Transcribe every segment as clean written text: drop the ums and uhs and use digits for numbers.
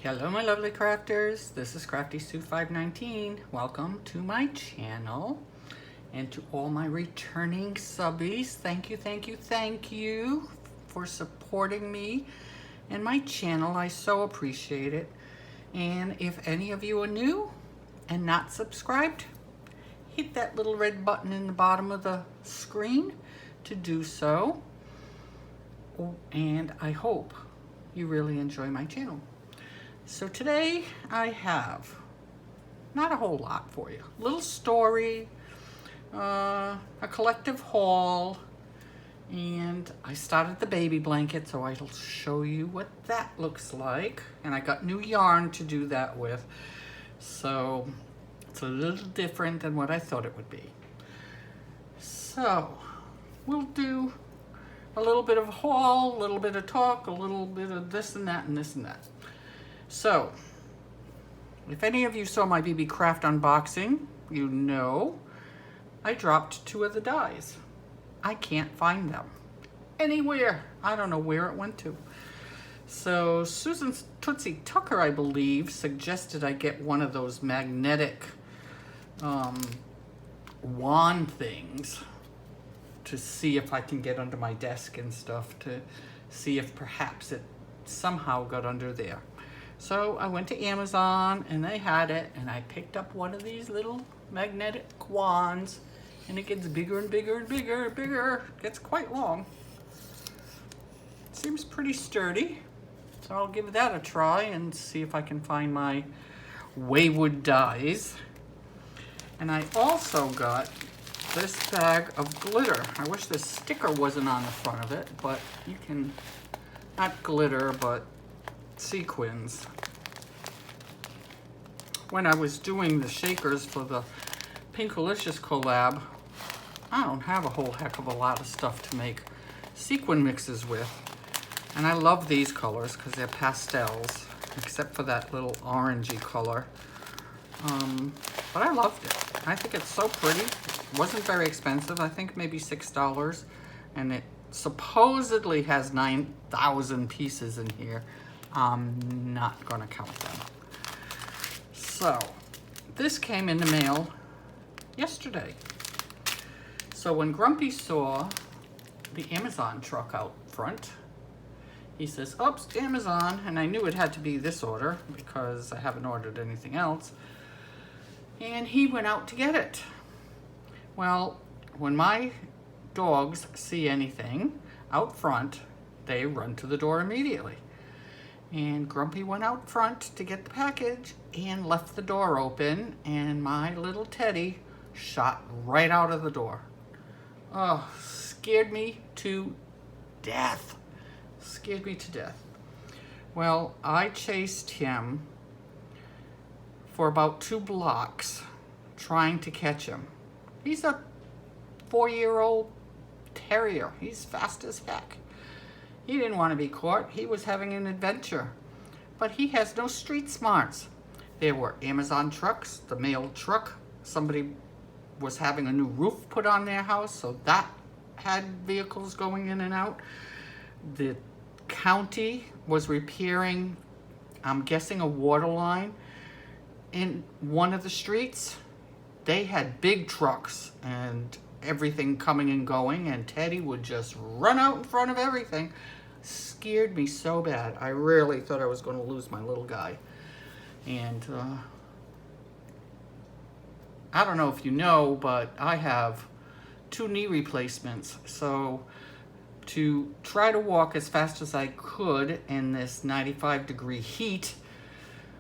Hello my lovely crafters, this is Crafty Sue 519. Welcome to my channel, and to all my returning subbies, thank you for supporting me and my channel. I so appreciate it. And if any of you are new and not subscribed, hit that little red button in the bottom of the screen to do so. And I hope you really enjoy my channel. So today I have not a whole lot for you. A little story, a collective haul, and I started the baby blanket, so I'll show you what that looks like. And I got new yarn to do that with, so it's a little different than what I thought it would be. So we'll do a little bit of haul, a little bit of talk, a little bit of this and that and this and that. So, if any of you saw my BB Craft unboxing, you know I dropped 2 of the dies. I can't find them anywhere. I don't know where it went to. So, Susan Tootsie Tucker, I believe, suggested I get one of those magnetic wand things to see if I can get under my desk and stuff, to see if perhaps it somehow got under there. So I went to Amazon and they had it, and I picked up one of these little magnetic wands, and it gets bigger and bigger and bigger and bigger. It gets quite long. Seems pretty sturdy. So I'll give that a try and see if I can find my wayward dies. And I also got this bag of glitter. I wish the sticker wasn't on the front of it, but you can, not glitter, but sequins. When I was doing the shakers for the Pinkalicious collab, I don't have a whole heck of a lot of stuff to make sequin mixes with. And I love these colors because they're pastels, except for that little orangey color. But I loved it. I think it's so pretty. It wasn't very expensive. I think maybe $6. And it supposedly has 9,000 pieces in here. I'm not going to count them. So, this came in the mail yesterday. So when Grumpy saw the Amazon truck out front, he says, "Oops, Amazon," and I knew it had to be this order because I haven't ordered anything else. And he went out to get it. Well, when my dogs see anything out front, they run to the door immediately. And Grumpy went out front to get the package and left the door open, and my little Teddy shot right out of the door. Oh, scared me to death. Scared me to death. Well, I chased him for about 2 blocks trying to catch him. He's a 4-year-old terrier. He's fast as heck. He didn't want to be caught. He was having an adventure. But he has no street smarts. There were Amazon trucks, the mail truck. Somebody was having a new roof put on their house, so that had vehicles going in and out. The county was repairing, I'm guessing, a water line in one of the streets. They had big trucks and everything coming and going, and Teddy would just run out in front of everything. Scared me so bad. I really thought I was going to lose my little guy. And I don't know if you know, but I have 2 knee replacements. So to try to walk as fast as I could in this 95-degree heat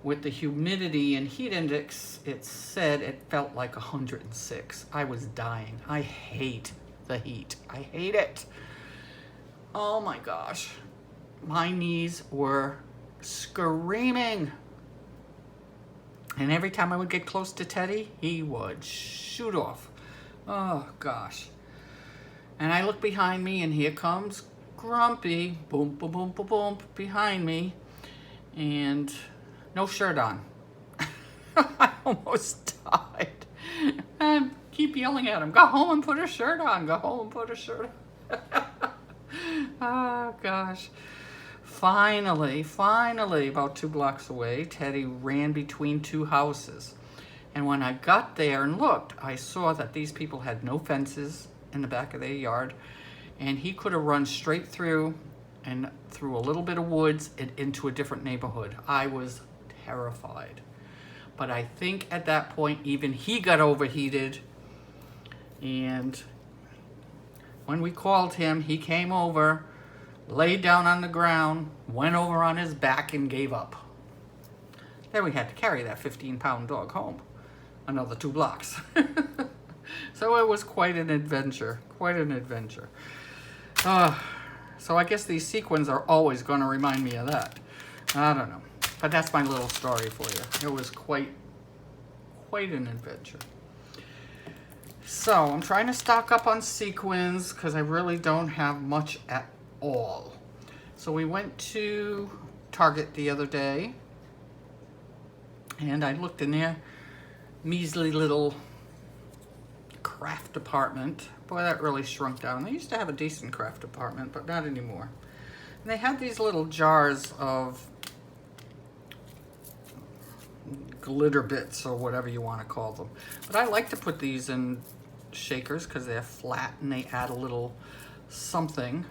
with the humidity and heat index, it said it felt like 106. I was dying. I hate the heat. I hate it. Oh my gosh. My knees were screaming. And every time I would get close to Teddy, he would shoot off. Oh gosh. And I look behind me, and here comes Grumpy. Boom, boom, boom, boom, boom, behind me. And no shirt on. I almost died. I keep yelling at him, "Go home and put a shirt on. Go home and put a shirt on." Oh gosh. finally, about 2 blocks away, Teddy ran between 2 houses. And when I got there and looked, I saw that these people had no fences in the back of their yard, and he could have run straight through and through a little bit of woods and into a different neighborhood. I was terrified. But I think at that point, even he got overheated, and when we called him, he came over, laid down on the ground, went over on his back, and gave up. Then we had to carry that 15-pound dog home another 2 blocks. So it was quite an adventure, so I guess these sequins are always going to remind me of that. I don't know. But that's my little story for you. It was quite an adventure. So I'm trying to stock up on sequins because I really don't have much at all. So we went to Target the other day, and I looked in their measly little craft department. Boy, that really shrunk down. They used to have a decent craft department, but not anymore. And they had these little jars of glitter bits or whatever you want to call them. But I like to put these in shakers because they're flat and they add a little something.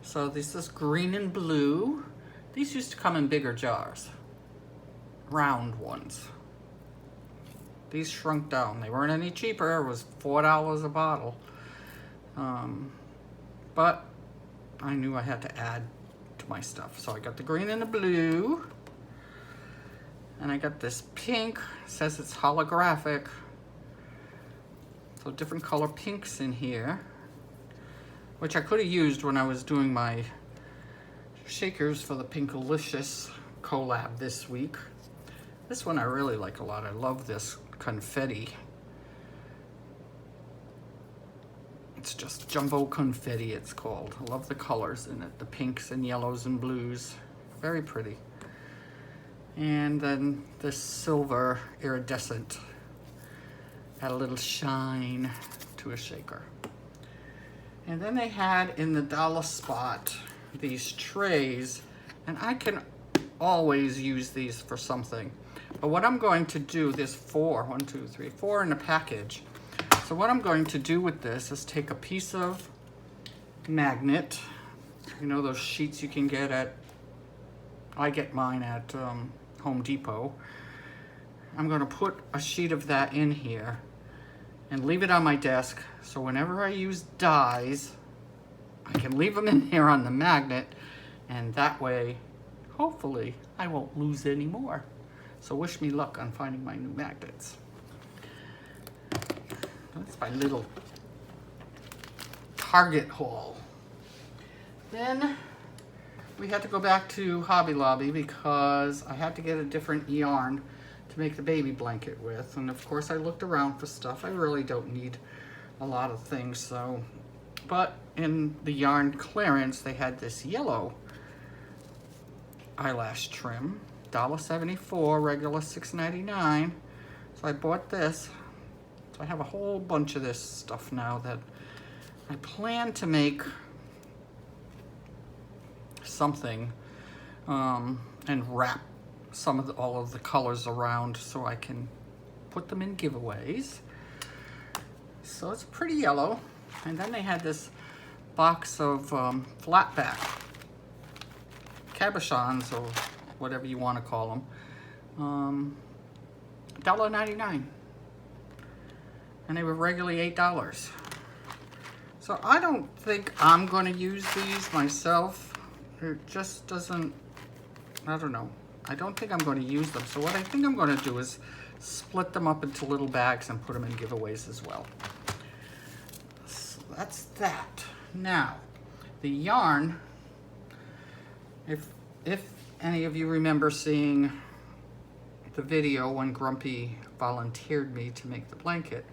So this is green and blue. These used to come in bigger jars, round ones. These shrunk down. They weren't any cheaper. It was $4 a bottle. But I knew I had to add to my stuff. So I got the green and the blue. And I got this pink. It says it's holographic. So different color pinks in here, which I could have used when I was doing my shakers for the Pinkalicious collab this week. This one I really like a lot. I love this confetti. It's just jumbo confetti, it's called. I love the colors in it, the pinks and yellows and blues. Very pretty. And then this silver iridescent. Add a little shine to a shaker. And then they had in the dollar spot these trays, and I can always use these for something. But what I'm going to do, there's 4 in a package. So what I'm going to do with this is take a piece of magnet, you know those sheets you can get at, I get mine at Home Depot. I'm going to put a sheet of that in here and leave it on my desk, so whenever I use dies, I can leave them in here on the magnet, and that way, hopefully, I won't lose any more. So wish me luck on finding my new magnets. That's my little Target haul. Then we had to go back to Hobby Lobby because I had to get a different yarn to make the baby blanket with. And of course I looked around for stuff. I really don't need a lot of things, so. But in the yarn clearance, they had this yellow eyelash trim. $1.74, regular $6.99. So I bought this. So I have a whole bunch of this stuff now that I plan to make something and wrap some of all of the colors around so I can put them in giveaways. So it's pretty yellow. And then they had this box of flat back cabochons or whatever you want to call them, $1.99, and they were regularly $8. So I don't think I'm going to use these myself. It just doesn't, I don't know. I don't think I'm going to use them. So what I think I'm going to do is split them up into little bags and put them in giveaways as well. So that's that. Now, the yarn, if any of you remember seeing the video when Grumpy volunteered me to make the blanket,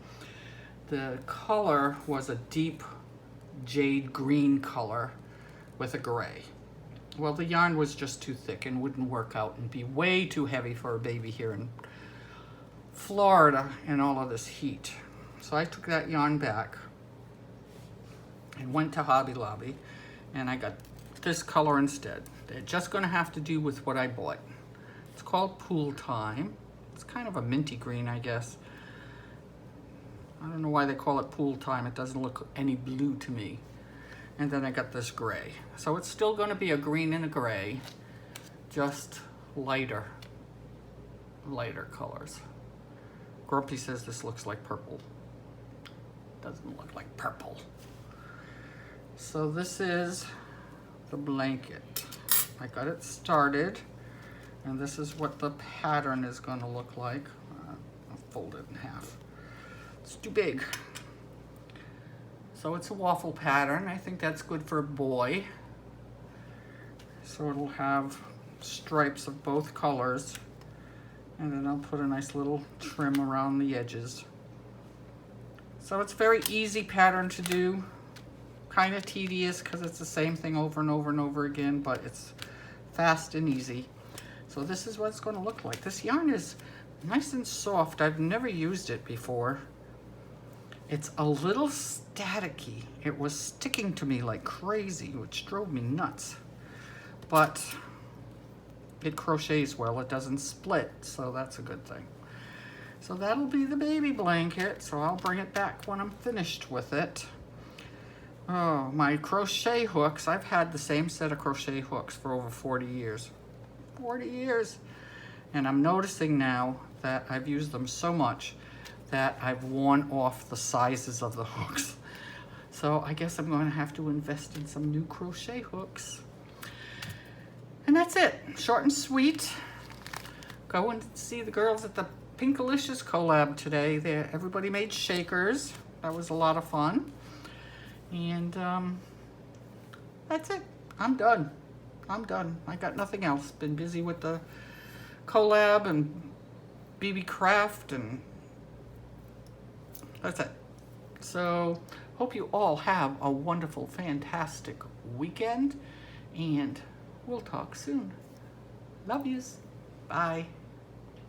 the color was a deep jade green color with a gray. Well, the yarn was just too thick and wouldn't work out and be way too heavy for a baby here in Florida in all of this heat. So I took that yarn back and went to Hobby Lobby, and I got this color instead. They're just gonna have to do with what I bought. It's called Pool Time. It's kind of a minty green, I guess. I don't know why they call it Pool Time. It doesn't look any blue to me. And then I got this gray. So it's still gonna be a green and a gray, just lighter colors. Grumpy says this looks like purple. Doesn't look like purple. So this is the blanket. I got it started, and this is what the pattern is going to look like. I'll fold it in half. It's too big. So it's a waffle pattern. I think that's good for a boy. So it'll have stripes of both colors, and then I'll put a nice little trim around the edges. So it's a very easy pattern to do. Kind of tedious because it's the same thing over and over and over again, but it's fast and easy. So this is what it's going to look like. This yarn is nice and soft. I've never used it before. It's a little staticky. It was sticking to me like crazy, which drove me nuts. But it crochets well. It doesn't split, so that's a good thing. So that'll be the baby blanket. So I'll bring it back when I'm finished with it. Oh, my crochet hooks. I've had the same set of crochet hooks for over 40 years. 40 years. And I'm noticing now that I've used them so much that I've worn off the sizes of the hooks. So I guess I'm going to have to invest in some new crochet hooks. And that's it. Short and sweet. Go and see the girls at the Pinkalicious collab today. Everybody made shakers. That was a lot of fun. And that's it. I'm done. I got nothing else. Been busy with the collab and BB Craft, and that's it. So hope you all have a wonderful, fantastic weekend, and we'll talk soon. Love yous. Bye.